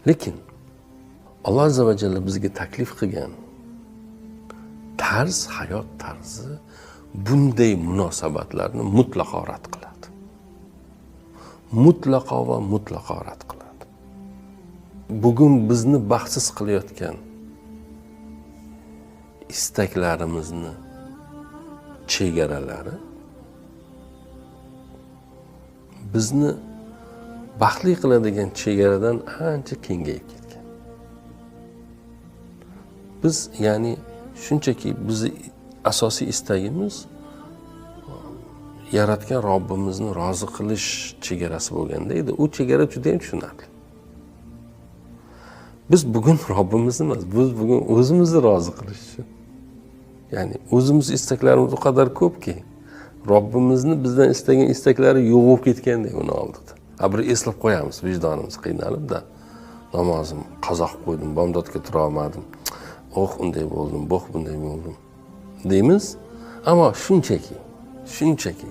Lekin Alloh azza va jalla bizga taklif qilgan hayot tarzi bunday munosabatlarni mutlaqo rad qiladi. Mutlaqo va mutlaqo rad qiladi. Bugun bizni baxtsiz qilayotgan istaklarimizni chegaralari bizni baxtli qiladigan chegaradan ancha kengayib ketgan. Biz ya'ni shunchaki bizni asosiy istagimiz yaratgan Robbimizni rozi qilish chegarasi bo'lganda edi. U chegara juda ham tushunarli. Biz bugun Robbimizni emas, biz bugun o'zimizni rozi qilish uchun. Ya'ni o'zimiz istaklarimiz o qadar ko'pki, Robbimizni bizdan istagan istaklari yo'q bo'lib ketgandek uni oldida. Bir eslab qo'yamiz, vijdonimiz qiynalib-da, namozim qazo qilib qo'ydim, bomdodga tura olmadim. Unday bo'ldim, bunday bo'ldim deymiz. Ammo shunchaki